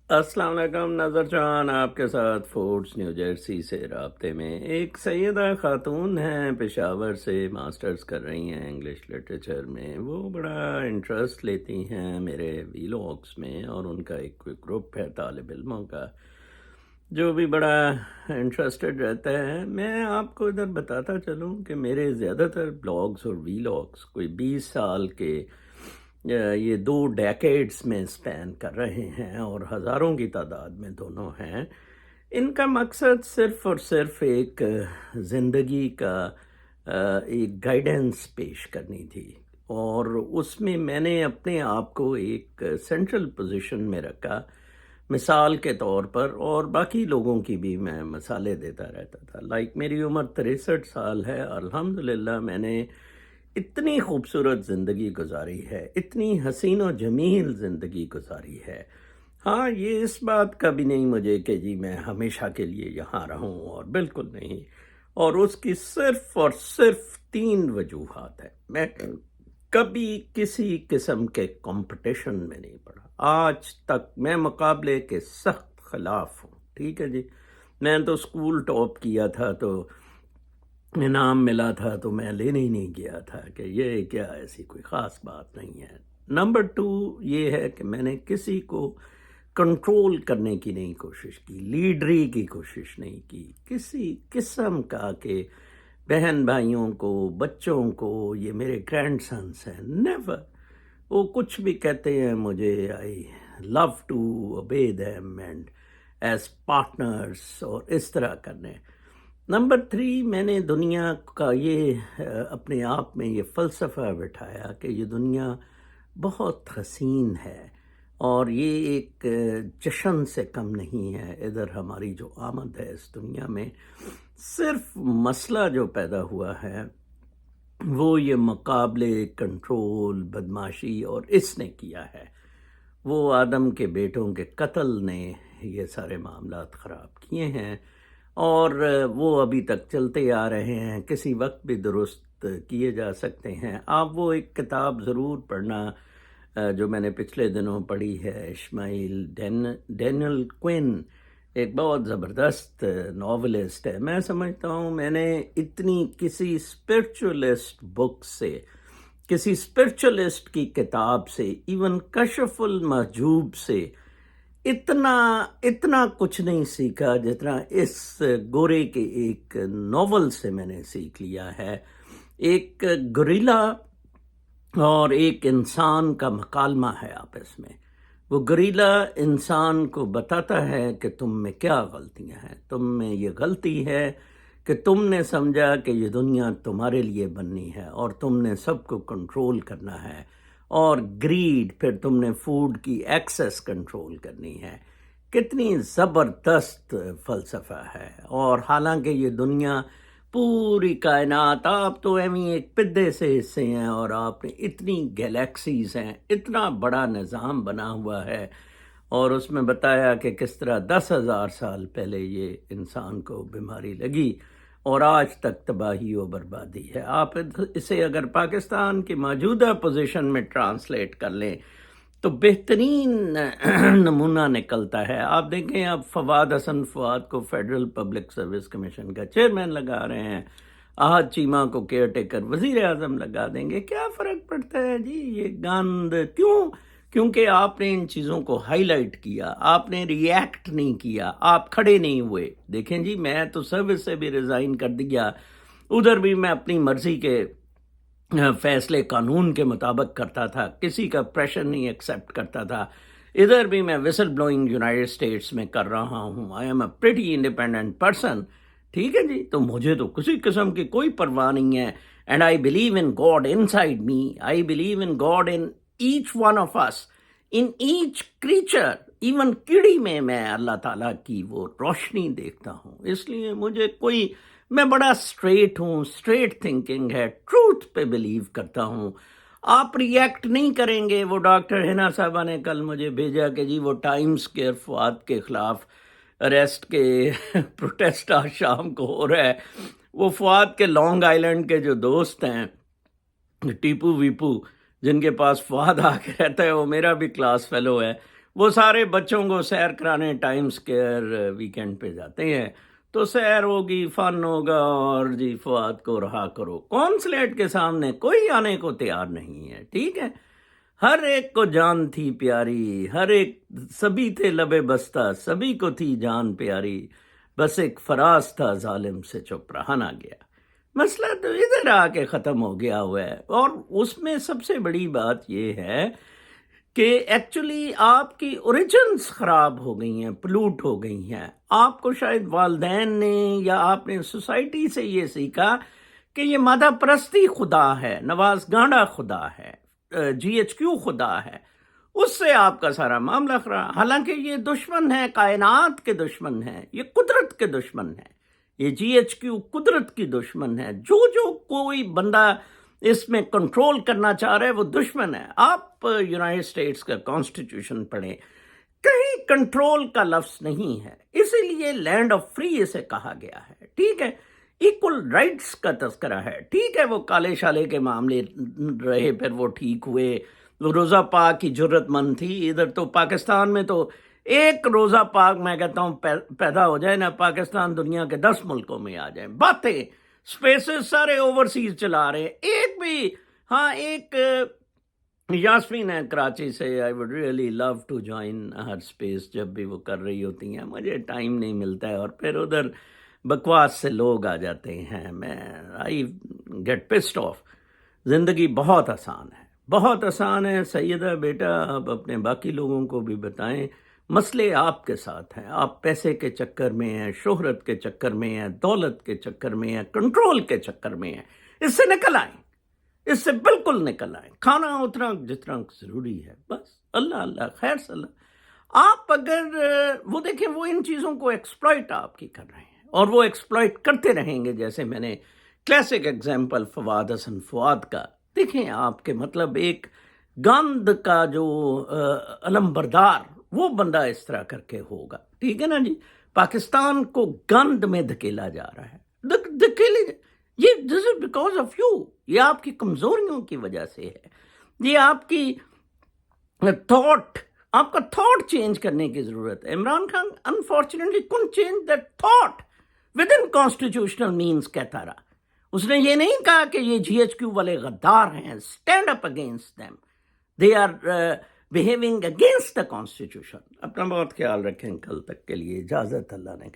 السلام علیکم، نظر جان آپ کے ساتھ فورٹس نیو جرسی سے رابطے میں ایک سیدہ خاتون ہیں، پشاور سے ماسٹرز کر رہی ہیں انگلش لٹریچر میں۔ وہ بڑا انٹرسٹ لیتی ہیں میرے ویلاگس میں، اور ان کا ایک گروپ ہے طالب علموں کا جو بھی بڑا انٹرسٹڈ رہتا ہے۔ میں آپ کو ادھر بتاتا چلوں کہ میرے زیادہ تر بلاگز اور ویلاگس کوئی 20 سال کے یہ 2 ڈیکیڈز میں سپین کر رہے ہیں، اور ہزاروں کی تعداد میں دونوں ہیں۔ ان کا مقصد صرف اور صرف ایک زندگی کا ایک گائیڈنس پیش کرنی تھی، اور اس میں نے اپنے آپ کو ایک سینٹرل پوزیشن میں رکھا مثال کے طور پر، اور باقی لوگوں کی بھی میں مثالیں دیتا رہتا تھا۔ میری عمر 63 سال ہے، الحمدللہ میں نے اتنی خوبصورت زندگی گزاری ہے، اتنی حسین و جمیل زندگی گزاری ہے۔ ہاں، یہ اس بات کا بھی نہیں مجھے کہ جی میں ہمیشہ کے لیے یہاں رہوں، اور بالکل نہیں۔ اور اس کی صرف اور صرف 3 وجوہات ہیں۔ میں کبھی کسی قسم کے کمپٹیشن میں نہیں پڑا، آج تک میں مقابلے کے سخت خلاف ہوں، ٹھیک ہے جی۔ میں تو اسکول ٹاپ کیا تھا تو انعام ملا تھا تو میں لینے ہی نہیں گیا تھا کہ یہ کیا ایسی کوئی خاص بات نہیں ہے۔ نمبر 2 یہ ہے کہ میں نے کسی کو کنٹرول کرنے کی نہیں کوشش کی، لیڈری کی کوشش نہیں کی، کسی قسم کا کہ بہن بھائیوں کو، بچوں کو، یہ میرے گرینڈ سنس ہیں، نیور۔ وہ کچھ بھی کہتے ہیں مجھے، I love to obey them and as partners, اور اس طرح کرنے۔ نمبر 3 میں نے دنیا کا یہ اپنے آپ میں یہ فلسفہ بٹھایا کہ یہ دنیا بہت حسین ہے، اور یہ ایک جشن سے کم نہیں ہے۔ ادھر ہماری جو آمد ہے اس دنیا میں، صرف مسئلہ جو پیدا ہوا ہے وہ یہ مقابلے، کنٹرول، بدماشی اور اس نے کیا ہے۔ وہ آدم کے بیٹوں کے قتل نے یہ سارے معاملات خراب کیے ہیں، اور وہ ابھی تک چلتے آ رہے ہیں، کسی وقت بھی درست کیے جا سکتے ہیں۔ آپ وہ ایک کتاب ضرور پڑھنا جو میں نے پچھلے دنوں پڑھی ہے، اسماعیل ڈینیل کوئن، ایک بہت زبردست ناولسٹ ہے۔ میں سمجھتا ہوں میں نے اتنی کسی اسپرچولسٹ بک سے، کسی اسپرچولسٹ کی کتاب سے، ایون کشف المحجوب سے اتنا کچھ نہیں سیکھا جتنا اس گورے کے ایک ناول سے میں نے سیکھ لیا ہے۔ ایک گوریلا اور ایک انسان کا مکالمہ ہے آپس میں۔ وہ گوریلا انسان کو بتاتا ہے کہ تم میں کیا غلطیاں ہیں، تم میں یہ غلطی ہے کہ تم نے سمجھا کہ یہ دنیا تمہارے لیے بننی ہے، اور تم نے سب کو کنٹرول کرنا ہے، اور گریڈ، پھر تم نے فوڈ کی ایکسس کنٹرول کرنی ہے۔ کتنی زبردست فلسفہ ہے۔ اور حالانکہ یہ دنیا، پوری کائنات، آپ تو ایک پدے سے حصے ہیں، اور آپ نے اتنی گیلیکسیز ہیں، اتنا بڑا نظام بنا ہوا ہے، اور اس میں بتایا کہ کس طرح 10,000 سال پہلے یہ انسان کو بیماری لگی، اور آج تک تباہی و بربادی ہے۔ آپ اسے اگر پاکستان کی موجودہ پوزیشن میں ٹرانسلیٹ کر لیں تو بہترین نمونہ نکلتا ہے۔ آپ دیکھیں، اب فواد حسن فواد کو فیڈرل پبلک سروس کمیشن کا چیئرمین لگا رہے ہیں، احد چیمہ کو کیئر ٹیکر وزیر اعظم لگا دیں گے، کیا فرق پڑتا ہے جی؟ یہ گند کیوں؟ کیونکہ آپ نے ان چیزوں کو ہائی لائٹ کیا، آپ نے ری ایکٹ نہیں کیا، آپ کھڑے نہیں ہوئے۔ دیکھیں جی، میں تو سروس سے بھی ریزائن کر دیا، ادھر بھی میں اپنی مرضی کے فیصلے قانون کے مطابق کرتا تھا، کسی کا پریشر نہیں ایکسیپٹ کرتا تھا۔ ادھر بھی میں وسل بلوئنگ یونائٹڈ اسٹیٹس میں کر رہا ہوں۔ I am a pretty independent person, ٹھیک ہے جی۔ تو مجھے تو کسی قسم کی کوئی پرواہ نہیں ہے۔ And I believe in God inside me, I believe in God in each one of us, in each creature, even کیڑی میں اللہ تعالیٰ کی وہ روشنی دیکھتا ہوں۔ اس لیے مجھے میں بڑا اسٹریٹ ہوں، اسٹریٹ تھنکنگ ہے، ٹروتھ پہ بلیو کرتا ہوں۔ آپ ری ایکٹ نہیں کریں گے۔ وہ ڈاکٹر ہنا صاحبہ نے کل مجھے بھیجا کہ جی وہ ٹائم اسکوائر فواد کے خلاف اریسٹ کے پروٹیسٹ آج شام کو ہو رہا ہے۔ وہ فواد کے لانگ آئیلینڈ کے جو دوست ہیں، ٹیپو ویپو، جن کے پاس فواد آ کے رہتا ہے، وہ میرا بھی کلاس فیلو ہے، وہ سارے بچوں کو سیر کرانے ٹائم اسکوائر ویکینڈ پہ جاتے ہیں، تو سیر ہوگی، فن ہوگا، اور جی فواد کو رہا کرو۔ کونسلیٹ کے سامنے کوئی آنے کو تیار نہیں ہے، ٹھیک ہے؟ ہر ایک کو جان تھی پیاری، ہر ایک، سبھی تھے لبے بستہ، سبھی کو تھی جان پیاری، بس ایک فراز تھا ظالم سے چپ رہا نہ گیا۔ مسئلہ تو ادھر آ کے ختم ہو گیا ہوا ہے، اور اس میں سب سے بڑی بات یہ ہے کہ ایکچولی آپ کی اوریجنز خراب ہو گئی ہیں، پلوٹ ہو گئی ہیں۔ آپ کو شاید والدین نے یا آپ نے سوسائٹی سے یہ سیکھا کہ یہ مادہ پرستی خدا ہے، نواز گانڈا خدا ہے، جی ایچ کیو خدا ہے، اس سے آپ کا سارا معاملہ خراب۔ حالانکہ یہ دشمن ہے، کائنات کے دشمن ہے، یہ قدرت کے دشمن ہے، یہ جی ایچ کیو قدرت کی دشمن ہے۔ جو کوئی بندہ اس میں کنٹرول کرنا چاہ رہے وہ دشمن ہے۔ آپ یونائٹڈ اسٹیٹس کا کانسٹیٹیوشن پڑھیں، کہیں کنٹرول کا لفظ نہیں ہے، اسی لیے لینڈ آف فری اسے کہا گیا ہے، ٹھیک ہے؟ ایکول رائٹس کا تذکرہ ہے، ٹھیک ہے؟ وہ کالے شالے کے معاملے رہے، پھر وہ ٹھیک ہوئے، وہ روزہ پاک کی جرت مند تھی۔ ادھر تو پاکستان میں تو ایک روزہ پاک میں کہتا ہوں پیدا ہو جائے نا، پاکستان دنیا کے 10 ملکوں میں آ جائے۔ باتیں اسپیسز سارے اوورسیز چلا رہے ہیں، ایک بھی، ہاں ایک یاسمین ہے کراچی سے، I would really love to join her space, جب بھی وہ کر رہی ہوتی ہیں مجھے ٹائم نہیں ملتا ہے، اور پھر ادھر بکواس سے لوگ آ جاتے ہیں، میں آئی گیٹ پسڈ آف۔ زندگی بہت آسان ہے، بہت آسان ہے سیدہ بیٹا، آپ اپنے باقی لوگوں کو بھی بتائیں، مسئلے آپ کے ساتھ ہیں، آپ پیسے کے چکر میں ہیں، شہرت کے چکر میں ہیں، دولت کے چکر میں ہیں، کنٹرول کے چکر میں ہیں۔ اس سے نکل آئیں، اس سے بالکل نکل آئیں، کھانا اتنا جتنا ضروری ہے، بس اللہ اللہ خیر صلاح۔ آپ اگر وہ دیکھیں، وہ ان چیزوں کو ایکسپلائٹ آپ کی کر رہے ہیں، اور وہ ایکسپلائٹ کرتے رہیں گے۔ جیسے میں نے کلاسک ایگزامپل فواد حسن فواد کا دیکھیں، آپ کے مطلب ایک گند کا جو علم بردار، وہ بندہ اس طرح کر کے ہوگا، ٹھیک ہے نا جی؟ پاکستان کو گند میں دھکیلا جا رہا ہے، دھکیلے، یہ دس از بیکاز آف یو، یہ آپ کی کمزوریوں کی وجہ سے ہے، یہ آپ کی تھاٹ، آپ کا تھاٹ چینج کرنے کی ضرورت ہے۔ Imran Khan unfortunately couldn't change that thought within constitutional means کہتا رہا۔ اس نے یہ نہیں کہا کہ یہ جی ایچ کیو والے غدار ہیں، stand up against them، they are behaving against the constitution۔ اپنا بہت خیال رکھیں، کل تک کے لیے اجازت، اللہ نے